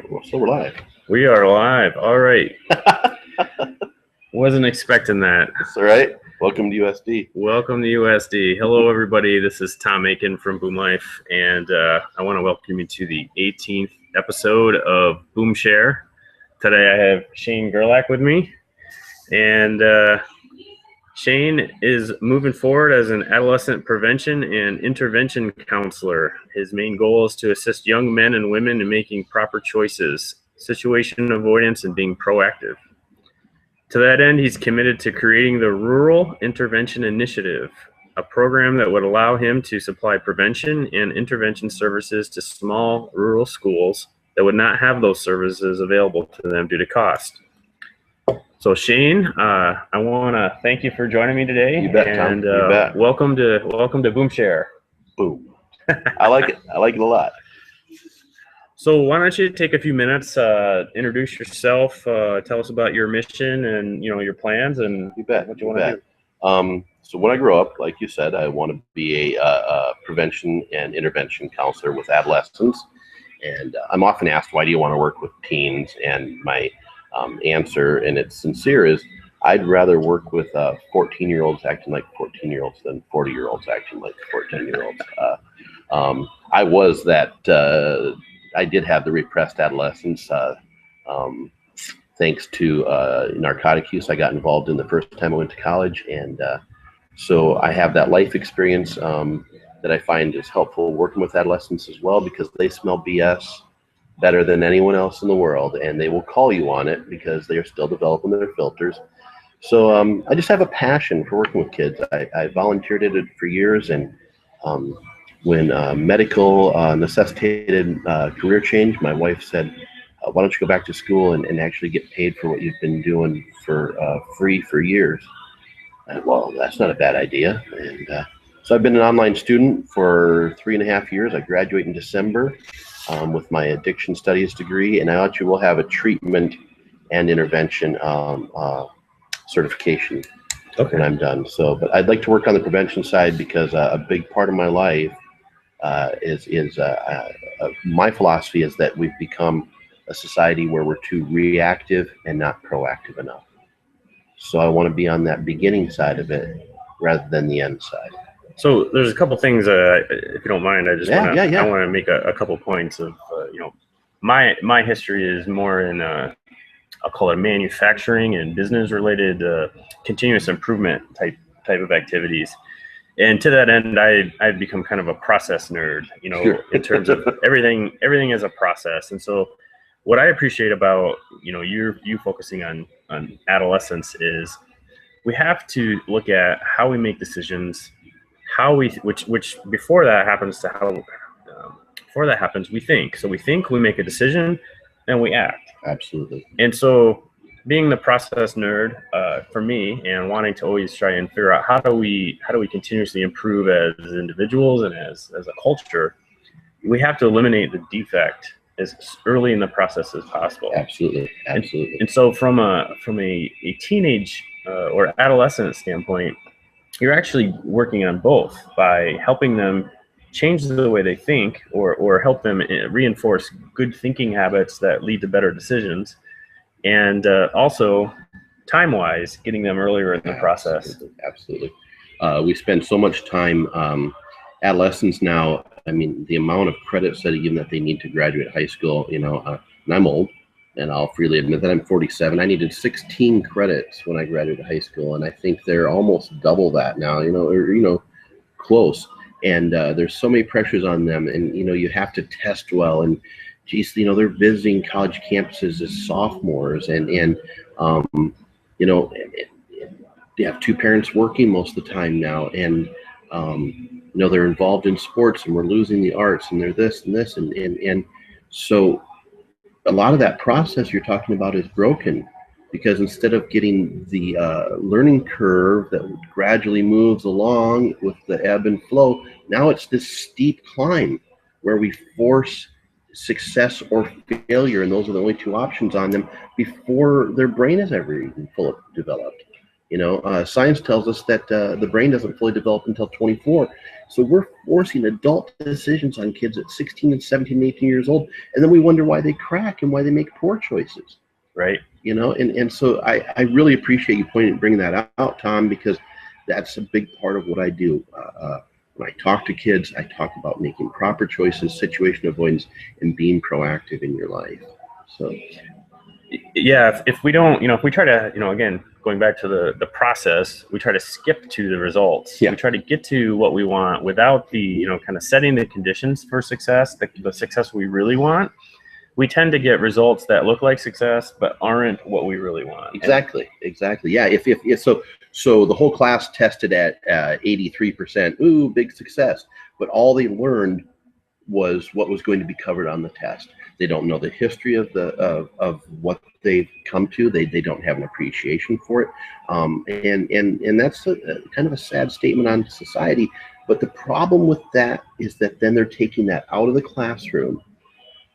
So we're live. We are live. All right. Wasn't expecting that. That's all right. Welcome to USD. Welcome to USD. Hello, everybody. This is Tom Aiken from Boom Life, and I want to welcome you to the 18th episode of BoomShare. Today, I have Shane Gerlach with me, and Shane is moving forward as an adolescent prevention and intervention counselor. His main goal is to assist young men and women in making proper choices, situation avoidance, and being proactive. To that end, he's committed to creating the Rural Intervention Initiative, a program that would allow him to supply prevention and intervention services to small rural schools that would not have those services available to them due to cost. So Shane, I want to thank you for joining me today. You bet, Tom. And you bet. welcome to BoomShare. Boom. I like it. I like it a lot. So why don't you take a few minutes, introduce yourself, tell us about your mission and your plans and You bet. what you want to do. So when I grow up, like you said, I want to be a prevention and intervention counselor with adolescents. And I'm often asked, why do you want to work with teens? And my answer, and it's sincere, is I'd rather work with 14-year-olds acting like 14-year-olds than 40-year-olds acting like 14-year-olds. I was that. I did have the repressed adolescence. Thanks to narcotic use, I got involved in the first time I went to college, and so I have that life experience that I find is helpful working with adolescents as well, because they smell BS better than anyone else in the world, and they will call you on it because they are still developing their filters. So I just have a passion for working with kids. I volunteered at it for years, and when medical necessitated career change, my wife said, why don't you go back to school and actually get paid for what you've been doing for free for years? Well, that's not a bad idea. And so I've been an online student for 3.5 years. I graduate in December with my addiction studies degree, and I actually will have a treatment and intervention certification when I'm done. So, but I'd like to work on the prevention side, because a big part of my life my philosophy is that we've become a society where we're too reactive and not proactive enough. So I want to be on that beginning side of it rather than the end side. So there's a couple things, if you don't mind, I just want to make a couple points of, my history is more in, I'll call it manufacturing and business related continuous improvement type of activities. And to that end, I've become kind of a process nerd, Sure. in terms of everything is a process. And so what I appreciate about, you focusing on adolescence is we have to look at how we make decisions, which before that happens we think. So we think, we make a decision, and we act. Absolutely. And so being the process nerd for me, and wanting to always try and figure out how do we continuously improve as individuals and as a culture, we have to eliminate the defect as early in the process as possible. Absolutely. And so from a teenage or adolescent standpoint, you're actually working on both by helping them change the way they think, or help them reinforce good thinking habits that lead to better decisions, and also time-wise getting them earlier in the process. Absolutely. We spend so much time, adolescents now, I mean, the amount of credits that are given that they need to graduate high school, and I'm old, and I'll freely admit that I'm 47. I needed 16 credits when I graduated high school, and I think they're almost double that now, or close. And there's so many pressures on them, and you have to test well, and geez, they're visiting college campuses as sophomores, and they have two parents working most of the time now, and they're involved in sports, and we're losing the arts, and they're this and this, and so a lot of that process you're talking about is broken, because instead of getting the learning curve that gradually moves along with the ebb and flow, now it's this steep climb where we force success or failure, and those are the only two options on them before their brain is ever even fully developed. Science tells us that the brain doesn't fully develop until 24. So we're forcing adult decisions on kids at 16 and 17, 18 years old. And then we wonder why they crack and why they make poor choices. Right. And so I really appreciate you bringing that out, Tom, because that's a big part of what I do. When I talk to kids, I talk about making proper choices, situation avoidance, and being proactive in your life. So, yeah, if we don't, if we try to, again, going back to the process, we try to skip to the results. Yeah. We try to get to what we want without the, kind of setting the conditions for success, the success we really want. We tend to get results that look like success, but aren't what we really want. Exactly. Yeah. If so the whole class tested at 83%. Ooh, big success. But all they learned was what was going to be covered on the test. They don't know the history of of what they've come to. They don't have an appreciation for it. And that's kind of a sad statement on society. But the problem with that is that then they're taking that out of the classroom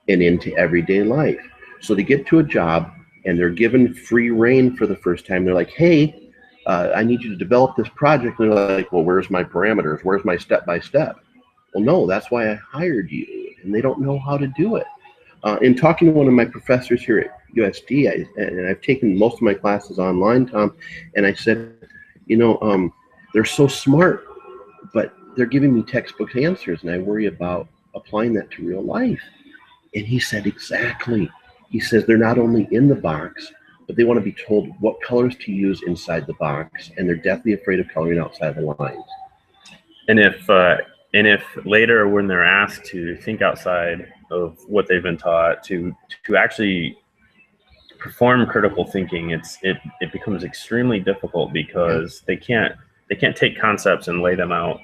and into everyday life. So they get to a job and they're given free rein for the first time. They're like, hey, I need you to develop this project. And they're like, well, where's my parameters? Where's my step-by-step? Well, no, that's why I hired you. And they don't know how to do it. In talking to one of my professors here at USD, and I've taken most of my classes online, Tom, and I said, they're so smart, but they're giving me textbook answers, and I worry about applying that to real life. And he said, exactly. He says they're not only in the box, but they want to be told what colors to use inside the box, and they're deathly afraid of coloring outside the lines. And if later when they're asked to think outside of what they've been taught, to actually perform critical thinking, it becomes extremely difficult because they can't take concepts and lay them out,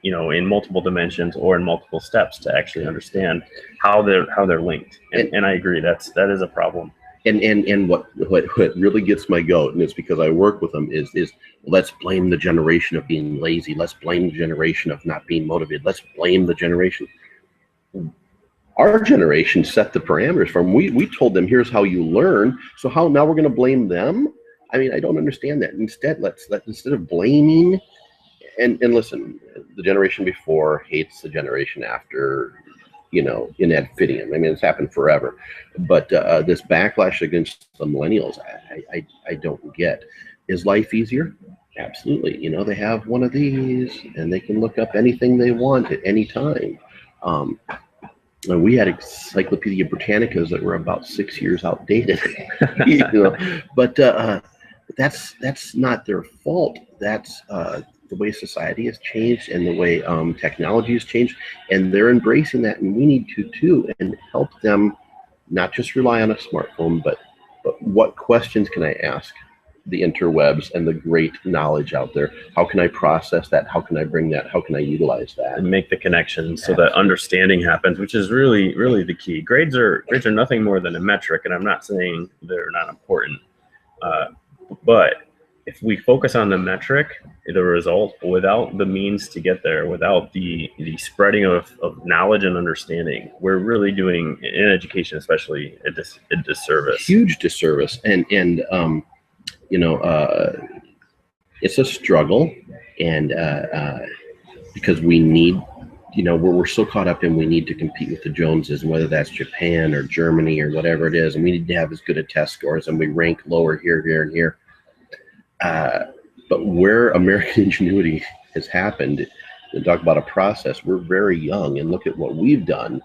in multiple dimensions or in multiple steps to actually understand how they're linked. And I agree, that is a problem. And what really gets my goat, and it's because I work with them, is let's blame the generation of being lazy. Let's blame the generation of not being motivated. Let's blame the generation. Our generation set the parameters for them. We told them, here's how you learn. So how now we're going to blame them? I mean, I don't understand that. Instead, instead of blaming, and listen, the generation before hates the generation after, in ad finitum. I mean, it's happened forever. But this backlash against the millennials, I don't get. Is life easier? Absolutely. They have one of these, and they can look up anything they want at any time. And we had Encyclopedia Britannicas that were about 6 years outdated. But that's not their fault. That's the way society has changed and the way technology has changed, and they're embracing that, and we need to too, and help them not just rely on a smartphone, but what questions can I ask the interwebs and the great knowledge out there? How can I process that? How can I bring that? How can I utilize that? And make the connections so that understanding happens, which is really, really the key. Grades are nothing more than a metric, and I'm not saying they're not important, but if we focus on the metric, the result, without the means to get there, without the spreading of knowledge and understanding, we're really doing, in education especially, a disservice. Huge disservice. And it's a struggle, and because we need, we're so caught up in we need to compete with the Joneses, and whether that's Japan or Germany or whatever it is, and we need to have as good a test scores, and we rank lower here, and here. But where American ingenuity has happened, and talk about a process, we're very young, and look at what we've done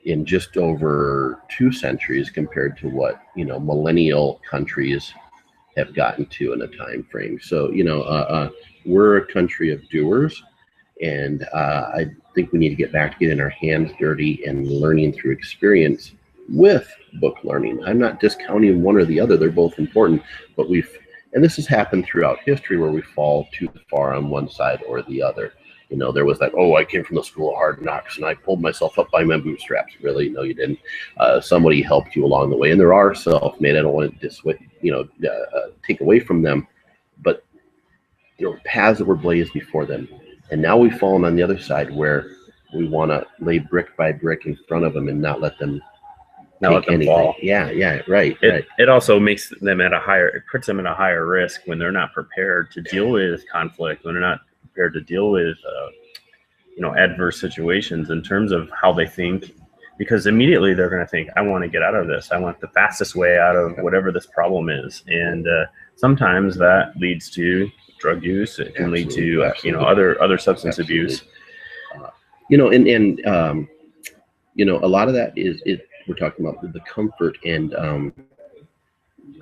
in just over 2 centuries compared to what millennial countries have gotten to in a time frame. So we're a country of doers, and I think we need to get back to getting our hands dirty and learning through experience with book learning. I'm not discounting one or the other; they're both important, but and this has happened throughout history where we fall too far on one side or the other. There was that, I came from the school of hard knocks and I pulled myself up by my bootstraps. Really? No, you didn't. Somebody helped you along the way, and there are self-made. I don't want to take away from them, but there were paths that were blazed before them, and now we've fallen on the other side where we want to lay brick by brick in front of them and not let them Not let them fall. Yeah, right. It also makes them it puts them at a higher risk when they're not prepared to deal with conflict, when they're not prepared to deal with adverse situations in terms of how they think, because immediately they're going to think, I want to get out of this. I want the fastest way out of whatever this problem is. And sometimes that leads to drug use. It can lead to other substance abuse. A lot of that is we're talking about the comfort, and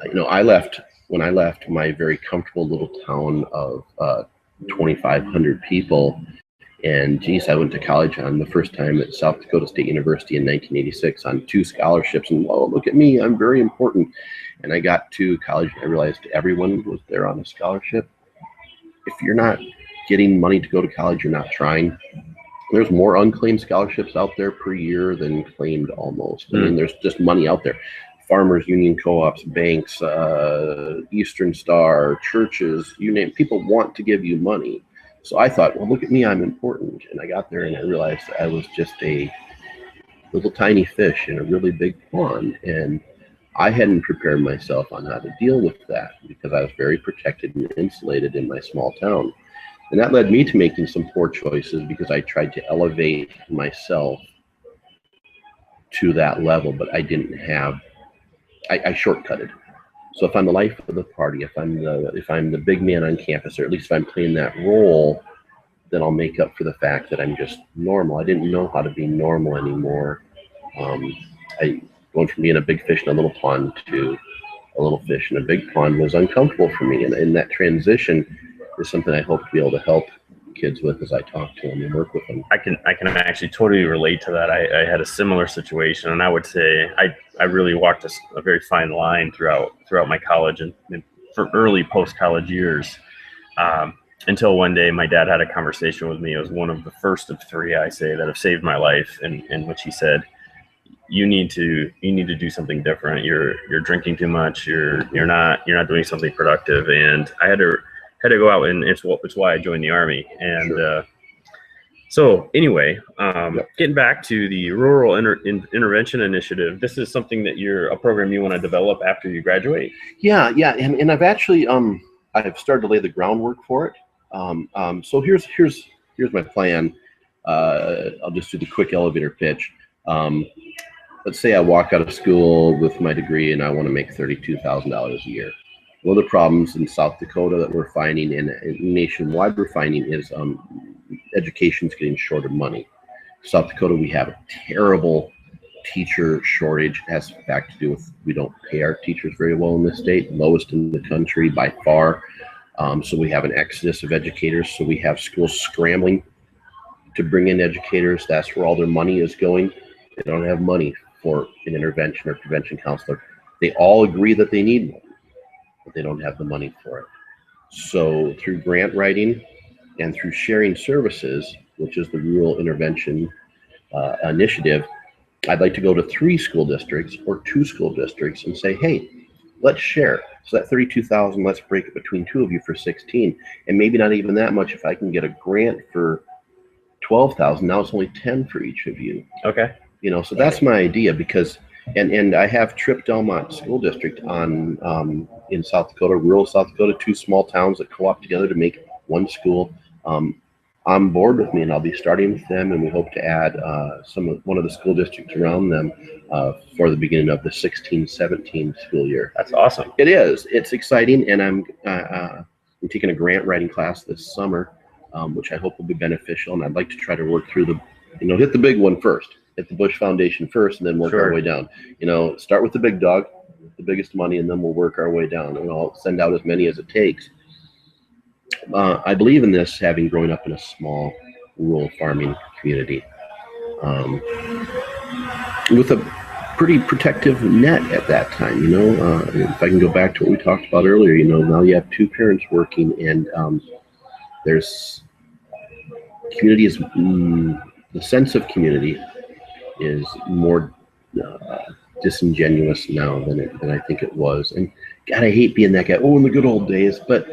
when I left my very comfortable little town of 2,500 people, and geez, I went to college on the first time at South Dakota State University in 1986 on 2 scholarships, and oh, look at me, I'm very important. And I got to college and I realized everyone was there on a scholarship. If you're not getting money to go to college, you're not trying. There's more unclaimed scholarships out there per year than claimed almost. I mean, there's just money out there. Farmers Union Co-ops, banks, Eastern Star, churches, you name it. People want to give you money. So I thought, well, look at me, I'm important. And I got there and I realized I was just a little tiny fish in a really big pond. And I hadn't prepared myself on how to deal with that because I was very protected and insulated in my small town. And that led me to making some poor choices because I tried to elevate myself to that level, but I didn't have, I shortcutted. So if I'm the life of the party, if I'm the big man on campus, or at least if I'm playing that role, then I'll make up for the fact that I'm just normal. I didn't know how to be normal anymore. I went from being a big fish in a little pond to a little fish in a big pond was uncomfortable for me. And that transition is something I hope to be able to help kids with as I talk to them and work with them. I can actually totally relate to that. I had a similar situation, and I would say I really walked a very fine line throughout my college and for early post-college years, until one day my dad had a conversation with me. It was one of the first of 3, I say, that have saved my life, in which he said, you need to do something different. You're drinking too much. You're not doing something productive. And I had to go out, and it's why I joined the Army. And sure. So anyway, getting back to the Rural Intervention Initiative, this is something that a program you want to develop after you graduate. Yeah, and I've actually I've started to lay the groundwork for it. So here's my plan. I'll just do the quick elevator pitch. Let's say I walk out of school with my degree and I want to make $32,000 a year. One of the problems in South Dakota that we're finding, and nationwide we're finding, is education's getting short of money. South Dakota, we have a terrible teacher shortage. It has in fact to do with we don't pay our teachers very well in this state, lowest in the country by far. So we have an exodus of educators. So we have schools scrambling to bring in educators. That's where all their money is going. They don't have money for an intervention or prevention counselor. They all agree that they need one, but they don't have the money for it. So through grant writing and through sharing services, which is the Rural Intervention Initiative, I'd like to go to 3 school districts or 2 school districts and say, hey, let's share. So that 32,000, let's break it between 2 of you for 16, and maybe not even that much. If I can get a grant for 12,000, now it's only 10 for each of you. Okay. So that's my idea, because and I have Tripp Delmont School District on in South Dakota, rural South Dakota, 2 small towns that co-op together to make one school. On board with me, and I'll be starting with them, and we hope to add one of the school districts around them for the beginning of the 16-17 school year. That's awesome. It is. It's exciting, and I'm taking a grant writing class this summer, which I hope will be beneficial. And I'd like to try to work through hit the big one first, hit the Bush Foundation first, and then work our way down. Start with the big dog, the biggest money, and then we'll work our way down. And I'll send out as many as it takes. I believe in this, having grown up in a small rural farming community with a pretty protective net at that time. If I can go back to what we talked about earlier, now you have 2 parents working, and there's community is the sense of community is more disingenuous now than I think it was. And God, I hate being that guy. Oh, in the good old days. But,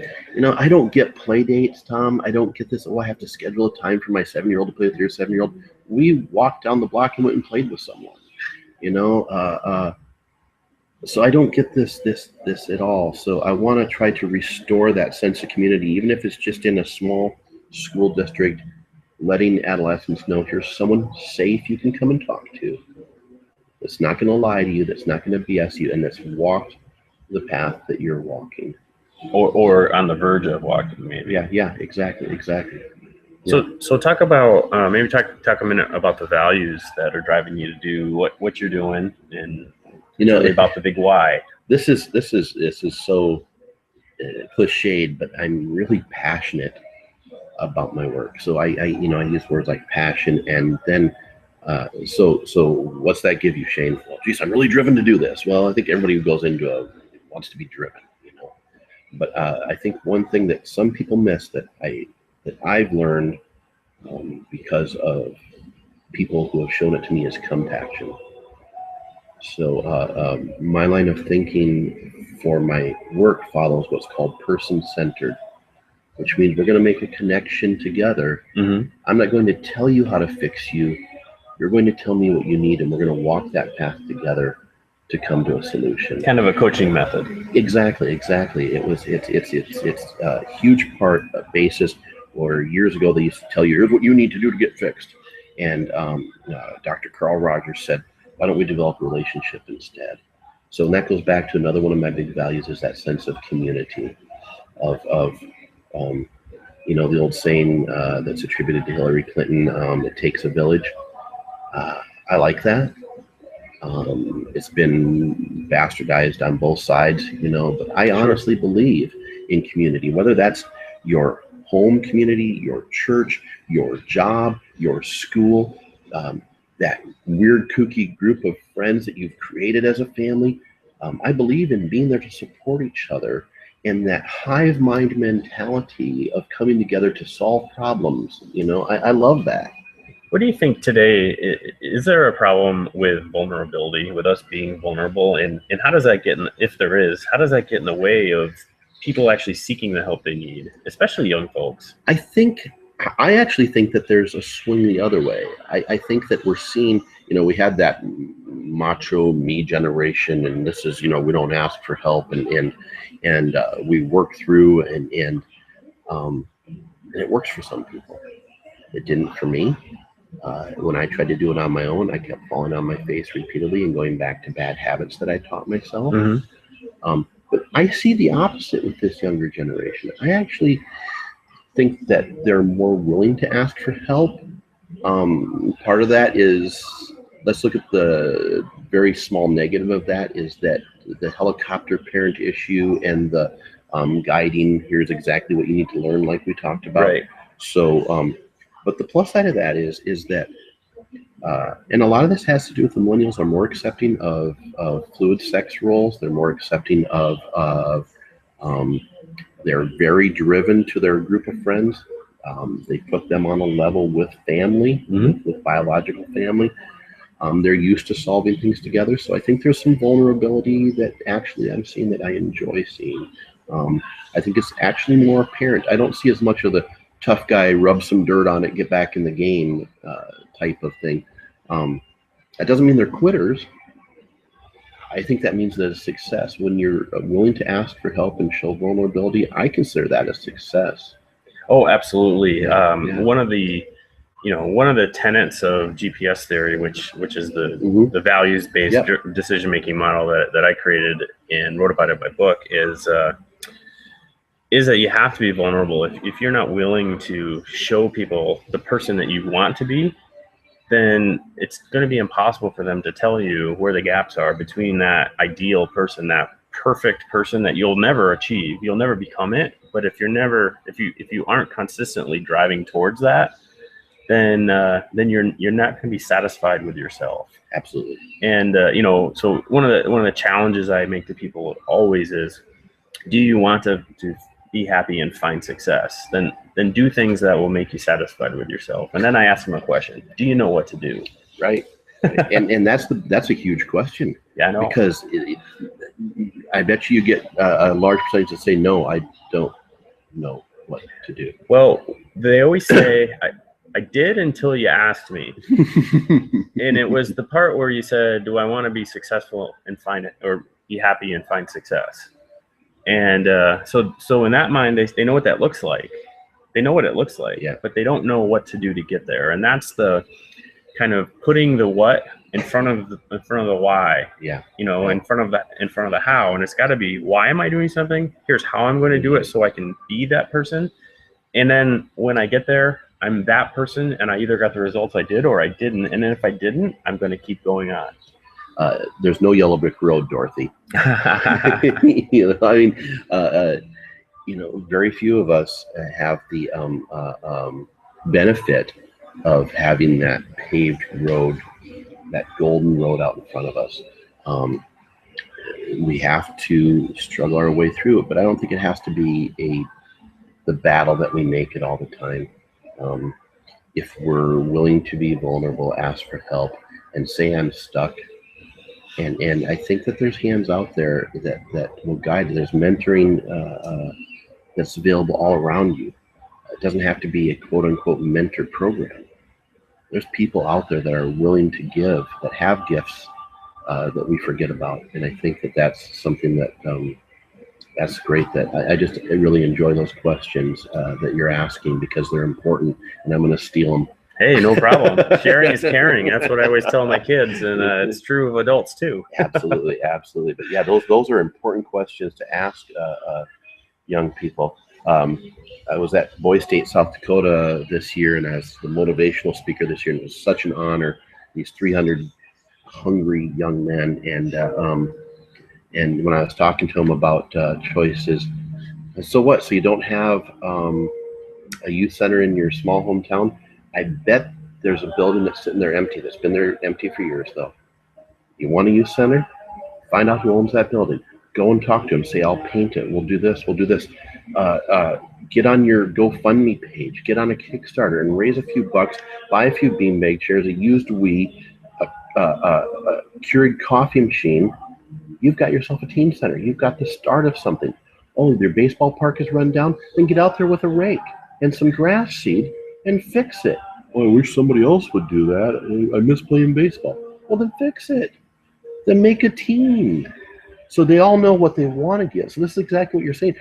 I don't get play dates, Tom. I don't get this, I have to schedule a time for my 7-year-old to play with your 7-year-old. We walked down the block and went and played with someone. So I don't get this at all. So I want to try to restore that sense of community, even if it's just in a small school district, letting adolescents know here's someone safe you can come and talk to, that's not going to lie to you, that's not going to BS you, and that's walked the path that you're walking. Or on the verge of walking, maybe. Yeah, exactly. So talk about maybe talk a minute about the values that are driving you to do what you're doing, and really about the big why. This is so cliched, but I'm really passionate about my work. So I use words like passion, and then so what's that give you, Shane? Well, geez, I'm really driven to do this. Well, I think everybody who goes into wants to be driven, But I think one thing that some people miss that I've learned because of people who have shown it to me is compassion. So my line of thinking for my work follows what's called person-centered, which means we're going to make a connection together. Mm-hmm. I'm not going to tell you how to fix you. You're going to tell me what you need, and we're going to walk that path together to come to a solution. Kind of a coaching method. Exactly. It's a huge part of basis. Or years ago, they used to tell you, here's what you need to do to get fixed. And Dr. Carl Rogers said, why don't we develop a relationship instead? So that goes back to another one of my big values, is that sense of community, of the old saying that's attributed to Hillary Clinton, it takes a village. I like that. It's been bastardized on both sides, but I honestly believe in community, whether that's your home community, your church, your job, your school, that weird kooky group of friends that you've created as a family. I believe in being there to support each other, and that hive mind mentality of coming together to solve problems. I love that. What do you think today? Is there a problem with vulnerability, with us being vulnerable? And how does that if there is, how does that get in the way of people actually seeking the help they need, especially young folks? I actually think that there's a swing the other way. I think that we're seeing, we had that macho me generation, and this is, we don't ask for help, and we work through, and it works for some people. It didn't for me. When I tried to do it on my own, I kept falling on my face repeatedly and going back to bad habits that I taught myself. Mm-hmm. But I see the opposite with this younger generation. I actually think that they're more willing to ask for help. Part of that is, let's look at the very small negative of that, is that the helicopter parent issue and the guiding, here's exactly what you need to learn, like we talked about. Right. So, but the plus side of that is that, and a lot of this has to do with the millennials are more accepting of fluid sex roles. They're more accepting of they're very driven to their group of friends. They put them on a level with family, mm-hmm. with biological family. They're used to solving things together. So I think there's some vulnerability that actually I'm seeing that I enjoy seeing. I think it's actually more apparent. I don't see as much of the tough guy, rub some dirt on it, get back in the game type of thing. That doesn't mean they're quitters. I think that means that it's success. When you're willing to ask for help and show vulnerability, I consider that a success. Oh, absolutely. Yeah. One of the tenets of GPS theory, which is mm-hmm. the values-based yep. decision-making model that I created and wrote about in my book, is that you have to be vulnerable. If you're not willing to show people the person that you want to be, then it's going to be impossible for them to tell you where the gaps are between that ideal person, that perfect person that you'll never achieve. You'll never become it. But if you aren't consistently driving towards that, then you're not going to be satisfied with yourself. Absolutely. And so one of the challenges I make to people always is, do you want to be happy and find success? Then do things that will make you satisfied with yourself. And then I ask them a question: do you know what to do? Right. and that's a huge question. Yeah, I know. Because I bet you get a large percentage that say, no, I don't know what to do. Well, they always say, I did until you asked me. And it was the part where you said, do I want to be successful and find it, or be happy and find success? And so in that mind, they know what that looks like. They know what it looks like, Yeah. but they don't know what to do to get there. And that's the kind of putting the what in front of the why. Yeah. You know, in front of the how. And it's got to be, why am I doing something? Here's how I'm going to do it, so I can be that person. And then when I get there, I'm that person, and I either got the results I did or I didn't. And then if I didn't, I'm going to keep going on. There's no yellow brick road, Dorothy. You know, I mean, you know, very few of us have the benefit of having that paved road, that golden road out in front of us. We have to struggle our way through it, but I don't think it has to be the battle that we make it all the time. If we're willing to be vulnerable, ask for help, and say I'm stuck, and I think that there's hands out there that will guide you. There's mentoring that's available all around you. It doesn't have to be a quote unquote mentor program. There's people out there that are willing to give, that have gifts that we forget about, and I think that that's something that that's great. That I really enjoy those questions that you're asking, because they're important, and I'm going to steal them. Hey, no problem. Sharing is caring. That's what I always tell my kids, and it's true of adults too. Absolutely, absolutely. But yeah, those are important questions to ask young people. I was at Boise State, South Dakota this year, and I was the motivational speaker this year, and it was such an honor. These 300 hungry young men, and when I was talking to them about choices, so what? So you don't have a youth center in your small hometown? I bet there's a building that's sitting there empty, that's been there empty for years, though. You want a youth center? Find out who owns that building. Go and talk to them. Say, I'll paint it. We'll do this. We'll do this. Get on your GoFundMe page. Get on a Kickstarter and raise a few bucks. Buy a few beanbag chairs, a used Wii, a Keurig coffee machine. You've got yourself a teen center. You've got the start of something. Oh, their baseball park is run down? Then get out there with a rake and some grass seed and fix it. Oh, I wish somebody else would do that. I miss playing baseball. Well, then fix it. Then make a team. So they all know what they want to get. So this is exactly what you're saying.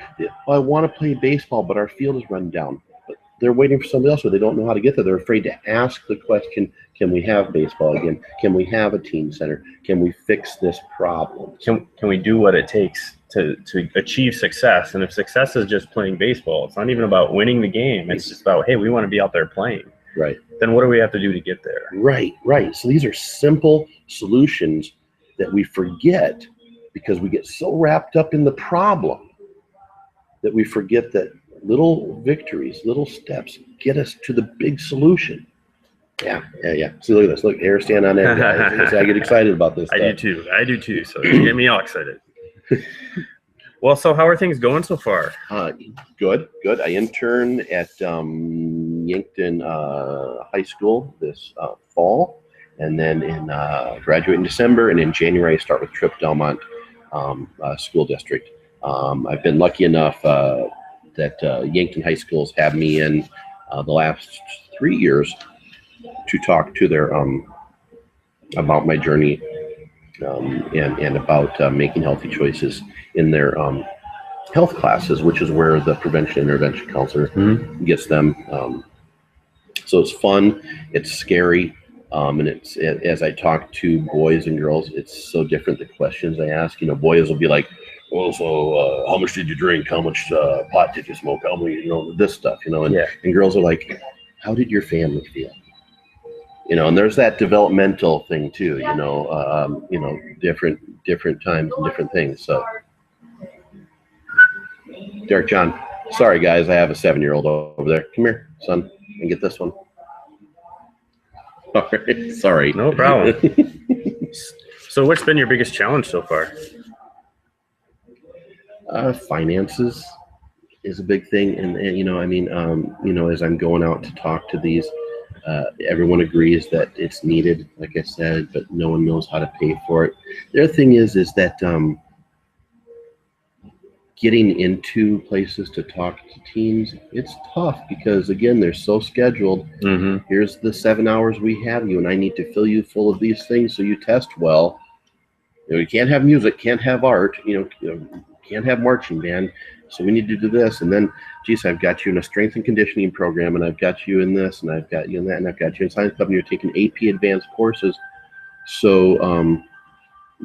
Oh, I want to play baseball, but our field is run down. But they're waiting for somebody else, or they don't know how to get there. They're afraid to ask the question, can we have baseball again? Can we have a teen center? Can we fix this problem? Can we do what it takes to achieve success? And if success is just playing baseball, it's not even about winning the game. It's just about, hey, we want to be out there playing. Right. Then what do we have to do to get there? Right, right. So these are simple solutions that we forget because we get so wrapped up in the problem that we forget that little victories, little steps get us to the big solution. Yeah. So look at this. Look, hair stand on end, guys. I get excited about this stuff. I do too. So you get me all excited. Well, so how are things going so far? Good. I intern at Yankton High School this fall, and then graduate in December, and in January I start with Tripp Delmont School District. I've been lucky enough that Yankton High Schools have me in the last 3 years to talk to their about my journey and about making healthy choices in their health classes, which is where the prevention and intervention counselor gets them. So it's fun, it's scary, and it's as I talk to boys and girls, it's so different the questions they ask. You know, boys will be like, well, so how much did you drink? How much pot did you smoke? How many, this stuff, and girls are like, how did your family feel? And there's that developmental thing too, different times and different things. So, Derek John, sorry guys, I have a 7-year-old over there. Come here, son, and get this one. All right, sorry. No problem. So what's been your biggest challenge so far? Finances is a big thing. And as I'm going out to talk to these, everyone agrees that it's needed, like I said, but no one knows how to pay for it. The other thing is that getting into places to talk to teens, it's tough because, again, they're so scheduled. Here's the 7 hours we have you, and I need to fill you full of these things so you test well. You can't have music, can't have art, can't have marching band. So we need to do this. And then, geez, I've got you in a strength and conditioning program, and I've got you in this, and I've got you in that, and I've got you in science club, and you're taking AP advanced courses. So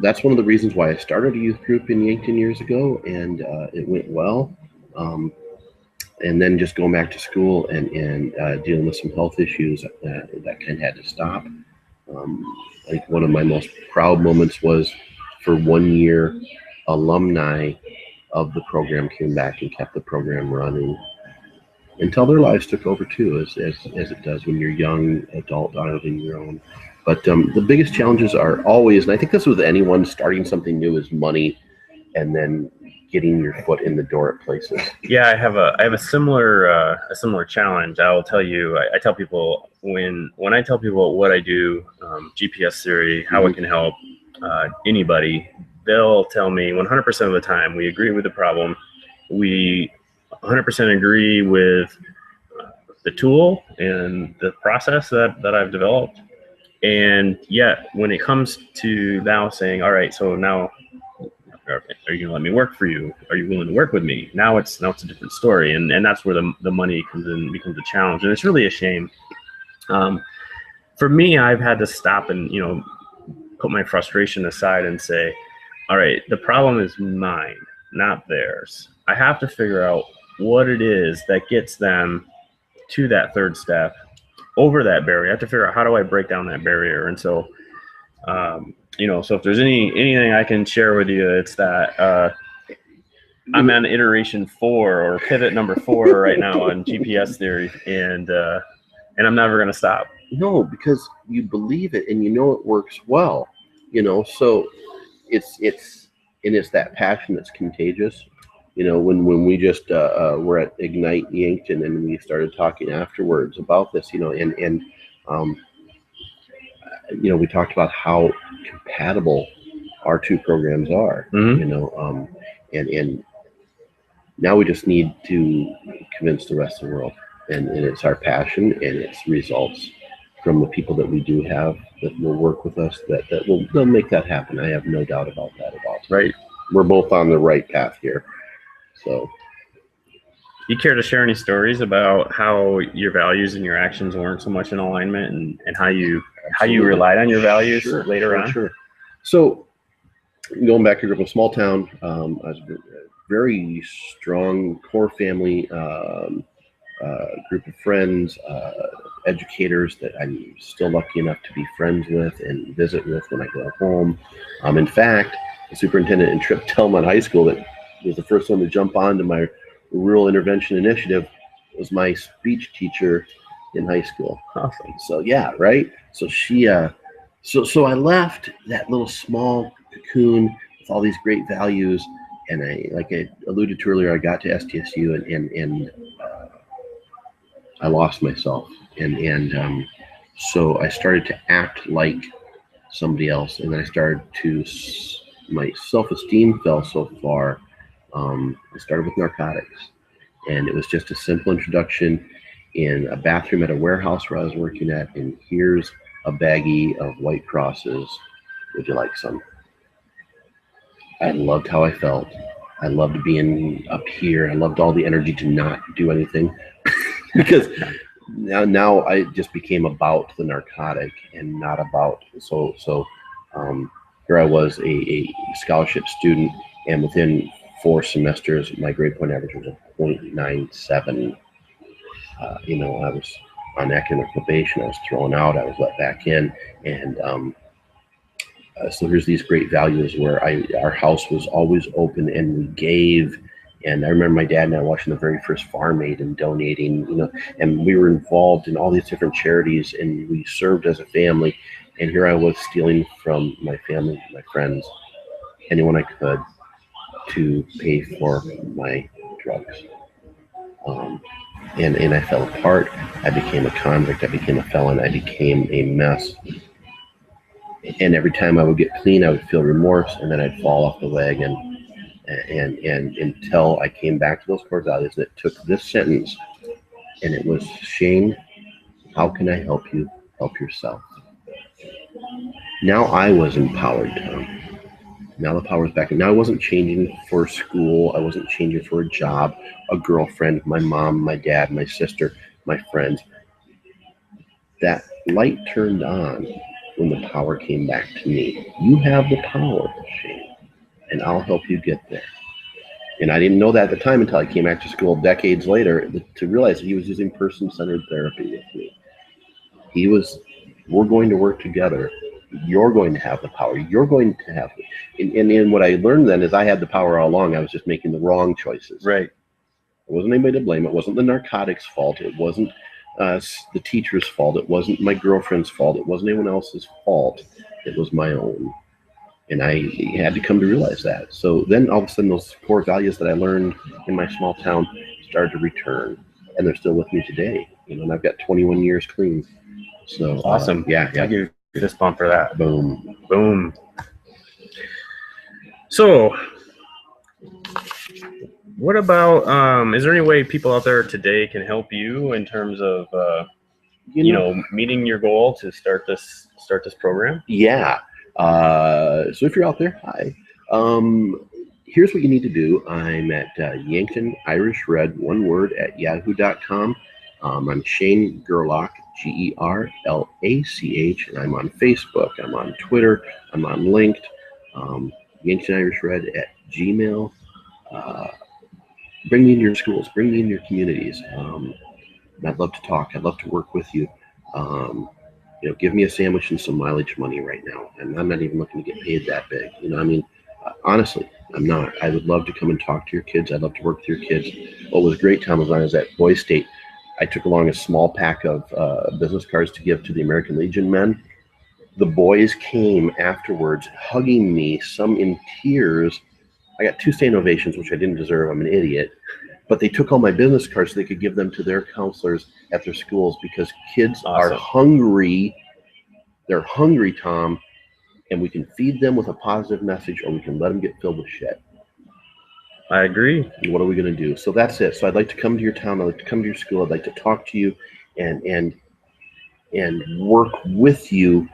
that's one of the reasons why I started a youth group in Yankton years ago, and it went well. And then just going back to school and dealing with some health issues, that kind of had to stop. I think one of my most proud moments was for 1 year, alumni of the program came back and kept the program running until their lives took over too, as it does when you're young adult out on your own. But the biggest challenges are always, and I think this with anyone starting something new, is money, and then getting your foot in the door at places. Yeah, I have a similar challenge. I'll tell you. I tell people when I tell people what I do, GPS theory, how it can help anybody, they'll tell me 100% of the time we agree with the problem. We 100% agree with the tool and the process that I've developed. And yet, when it comes to now saying, all right, so now, are you gonna let me work for you? Are you willing to work with me? Now it's a different story, and that's where the money comes in, becomes a challenge, and it's really a shame. For me, I've had to stop and put my frustration aside and say, all right, the problem is mine, not theirs. I have to figure out what it is that gets them to that third step, over that barrier. I have to figure out, how do I break down that barrier? And so, so if there's anything I can share with you, it's that I'm on iteration 4 or pivot number 4 right now on GPS theory, and I'm never going to stop. No, because you believe it and it works well. So it's that passion that's contagious. When we just were at Ignite Yankton and we started talking afterwards about this, and we talked about how compatible our two programs are, and now we just need to convince the rest of the world, and it's our passion and it's results from the people that we do have that will work with us they'll make that happen. I have no doubt about that at all. Right. We're both on the right path here. So, you care to share any stories about how your values and your actions weren't so much in alignment, and how you relied on your values later on? Sure. So, going back to a small town, I was a very strong core family, group of friends, educators that I'm still lucky enough to be friends with and visit with when I go home. In fact, the superintendent in Trip Tillman High School that was the first one to jump onto my rural intervention initiative was my speech teacher in high school. Awesome. So yeah, right. So she, so I left that little small cocoon with all these great values, and like I alluded to earlier, I got to STSU and I lost myself, and so I started to act like somebody else, and I started to, my self-esteem fell so far. I started with narcotics, and it was just a simple introduction in a bathroom at a warehouse where I was working at, and here's a baggie of White Crosses. Would you like some? I loved how I felt. I loved being up here. I loved all the energy to not do anything because now I just became about the narcotic and not about, so here I was a scholarship student, and within 4 semesters, my grade point average was a 0.97. I was on academic probation. I was thrown out. I was let back in, and so here's these great values where our house was always open and we gave. And I remember my dad and I watching the very first Farm Aid and donating, and we were involved in all these different charities, and we served as a family. And here I was stealing from my family, my friends, anyone I could, to pay for my drugs. And I fell apart. I became a convict. I became a felon. I became a mess. And every time I would get clean, I would feel remorse, and then I'd fall off the wagon. and until I came back to those core values, and it took this sentence, and it was, Shane, how can I help you help yourself? Now I was empowered, Tom. Now the power's back. Now I wasn't changing for school. I wasn't changing for a job, a girlfriend, my mom, my dad, my sister, my friends. That light turned on when the power came back to me. You have the power, Shane, and I'll help you get there. And I didn't know that at the time until I came back to school decades later to realize that he was using person-centered therapy with me. He was, we're going to work together. You're going to have the power. You're going to have it. And what I learned then is I had the power all along. I was just making the wrong choices. Right. It wasn't anybody to blame. It wasn't the narcotics' fault. It wasn't the teacher's fault. It wasn't my girlfriend's fault. It wasn't anyone else's fault. It was my own. And I had to come to realize that. So then all of a sudden those core values that I learned in my small town started to return. And they're still with me today. You know, and I've got 21 years clean. So awesome. Yeah. I give you a fist bump for that. Boom. Boom. So what about, is there any way people out there today can help you in terms of, you know, meeting your goal to start this program? Yeah. So if you're out there, hi. Here's what you need to do. I'm at Yankton Irish Red, one word, at yahoo.com. I'm Shane Gerlach, Gerlach, and I'm on Facebook. I'm on Twitter. I'm on LinkedIn. Yankton Irish Red at Gmail. Bring me into your schools. Bring me into your communities. I'd love to talk. I'd love to work with you. You know, give me a sandwich and some mileage money right now. And I'm not even looking to get paid that big. You know, I mean, honestly, I'm not. I would love to come and talk to your kids. I'd love to work with your kids. What was great, Tom, was when I was at Boys State, I took along a small pack of business cards to give to the American Legion men. The boys came afterwards, hugging me, some in tears. I got 2 standing ovations, which I didn't deserve. I'm an idiot. But they took all my business cards so they could give them to their counselors at their schools, because kids are hungry. They're hungry, Tom, and we can feed them with a positive message, or we can let them get filled with shit. I agree. And what are we going to do? So that's it. So I'd like to come to your town. I'd like to come to your school. I'd like to talk to you and work with you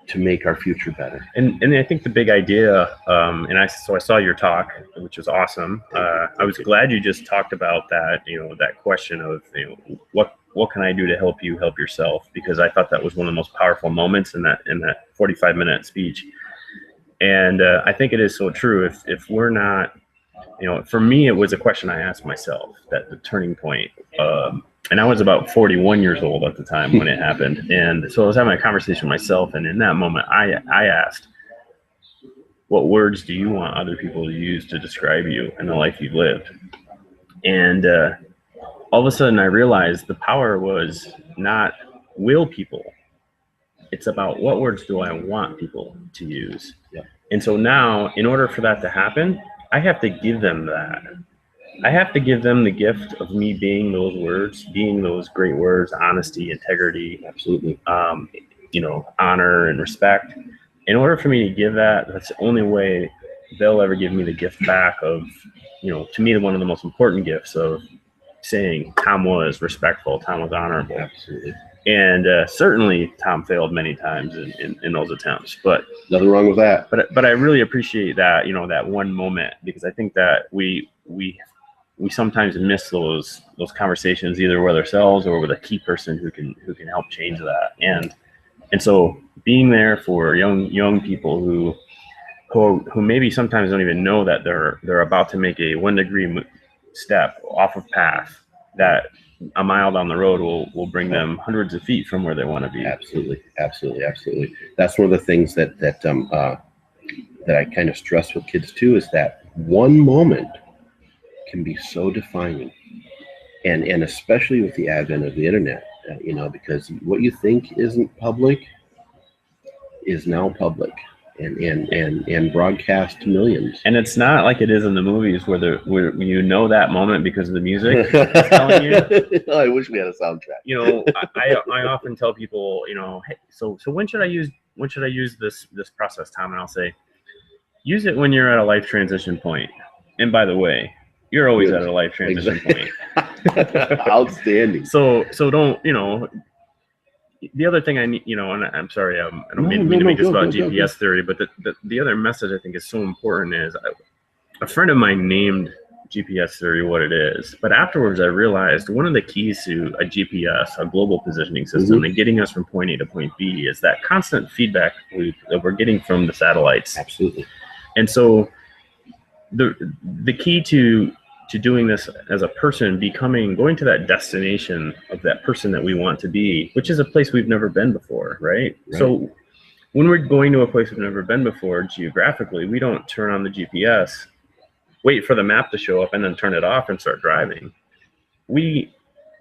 to make our future better. And I think the big idea, I saw your talk, which was awesome. I was glad you just talked about that, you know, that question of, you know, what can I do to help you help yourself? Because I thought that was one of the most powerful moments in that 45-minute speech. And I think it is so true. If we're not, you know, for me, it was a question I asked myself, that the turning point. And I was about 41 years old at the time when it happened. And so I was having a conversation with myself. And in that moment, I asked, what words do you want other people to use to describe you and the life you've lived? And all of a sudden, I realized the power was not will people. It's about what words do I want people to use. Yeah. And so now, in order for that to happen, I have to give them that. I have to give them the gift of me being those words, being those great words: honesty, integrity, Absolutely. You know, honor and respect. In order for me to give that, that's the only way they'll ever give me the gift back of, you know, to me, one of the most important gifts of saying Tom was respectful, Tom was honorable. Absolutely. And certainly Tom failed many times in those attempts, but nothing wrong with that. But I really appreciate that, you know, that one moment, because I think that we sometimes miss those conversations, either with ourselves or with a key person who can help change that. And so being there for young people who maybe sometimes don't even know that they're about to make a 1 degree step off of path that a mile down the road will bring them hundreds of feet from where they want to be. Absolutely. That's one of the things that I kind of stress with kids too, is that one moment can be so defining, and especially with the advent of the internet, you know, because what you think isn't public is now public and broadcast to millions. And it's not like it is in the movies where you know that moment because of the music it's telling you. I wish we had a soundtrack. You know, I often tell people, you know, hey, so when should I use this process, Tom? And I'll say, use it when you're at a life transition point. And by the way, you're always at a life transition point. Outstanding. So don't, the other thing I need, and I'm sorry, I don't mean to make this about GPS theory, but the other message I think is so important is a friend of mine named GPS theory what it is, but afterwards I realized one of the keys to a GPS, a global positioning system, and getting us from point A to point B is that constant feedback loop that we're getting from the satellites. Absolutely. And so the key to doing this as a person, going to that destination of that person that we want to be, which is a place we've never been before, right? So when we're going to a place we've never been before geographically, we don't turn on the GPS, wait for the map to show up, and then turn it off and start driving. We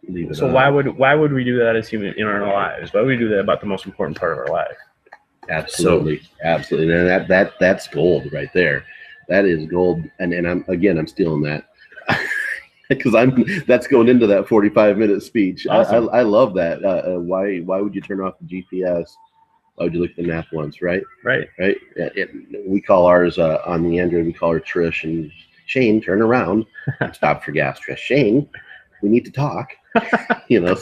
leave it. So why would we do that as human in our lives? Why would we do that about the most important part of our life? Absolutely, absolutely, and that's gold right there. That is gold, and I'm stealing that because that's going into that 45-minute speech. Awesome. I love that. Why would you turn off the GPS? Why would you look at the map once? Right. We call ours on the Android. We call her Trish and Shane. Turn around. Stop for gas, Trish. Shane, we need to talk.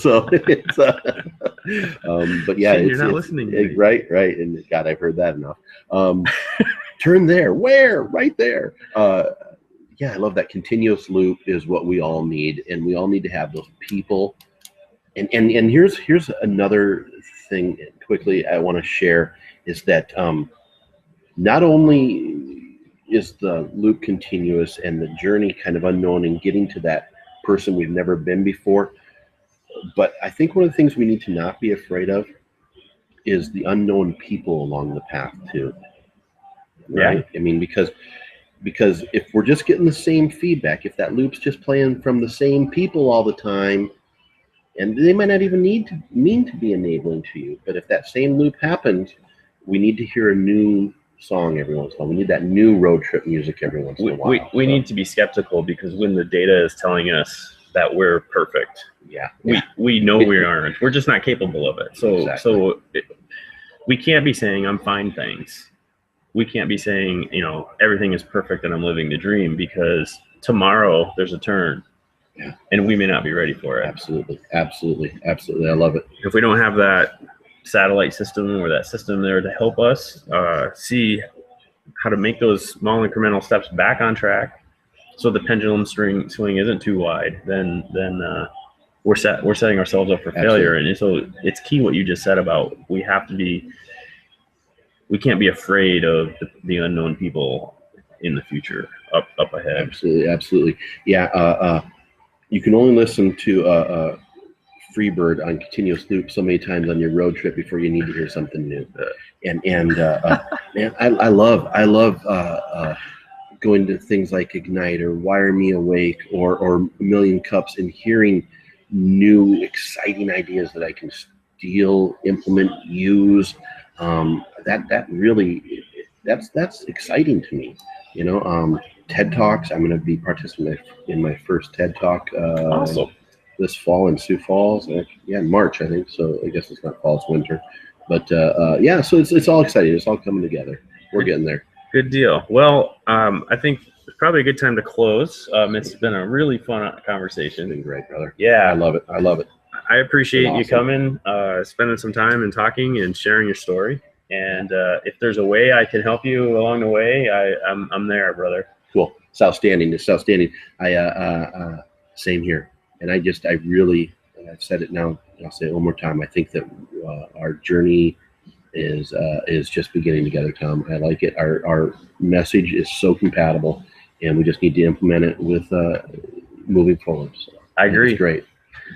So it's. But yeah, Shane, you're not listening. Right. And God, I've heard that enough. Turn there. Where? Right there. I love that. Continuous loop is what we all need, and we all need to have those people. And here's another thing quickly I want to share is that not only is the loop continuous and the journey kind of unknown and getting to that person we've never been before, but I think one of the things we need to not be afraid of is the unknown people along the path too. Right? I mean, because if we're just getting the same feedback, if that loop's just playing from the same people all the time, and they might not even mean to be enabling to you, but if that same loop happens, we need to hear a new song every once in a while. We need that new road trip music every once in a while. We need to be skeptical, because when the data is telling us that we're perfect, we know we aren't. We're just not capable of it. So we can't be saying I'm fine, thanks. We can't be saying, everything is perfect and I'm living the dream, because tomorrow there's a turn. Yeah. And we may not be ready for it. Absolutely. I love it. If we don't have that satellite system or that system there to help us see how to make those small incremental steps back on track, so the pendulum swing isn't too wide, then we're setting ourselves up for failure. And so it's key what you just said about we can't be afraid of the unknown people in the future up ahead. Absolutely. Yeah. You can only listen to Freebird on continuous loop so many times on your road trip before you need to hear something new. Man, I love going to things like Ignite or Wire Me Awake or A Million Cups and hearing new exciting ideas that I can steal, implement, use. That really, that's exciting to me. TED Talks. I'm going to be participating in my first TED Talk this fall in Sioux Falls. In March, I think. So I guess it's not fall, it's winter. But so it's all exciting. It's all coming together. We're getting there. Good deal. Well, I think it's probably a good time to close. It's been a really fun conversation. It's been great, brother. Yeah, I love it. I appreciate you coming, spending some time and talking and sharing your story. And if there's a way I can help you along the way, I'm there, brother. Cool. It's outstanding. Same here. And I've said it now, I'll say it one more time. I think that our journey is just beginning together, Tom. I like it. Our message is so compatible, and we just need to implement it with moving forward. So I agree. It's great.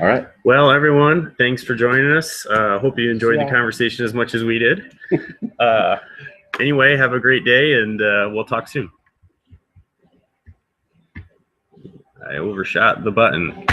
All right. Well, everyone, thanks for joining us. Hope you enjoyed the conversation as much as we did. Anyway, have a great day, and we'll talk soon. I overshot the button.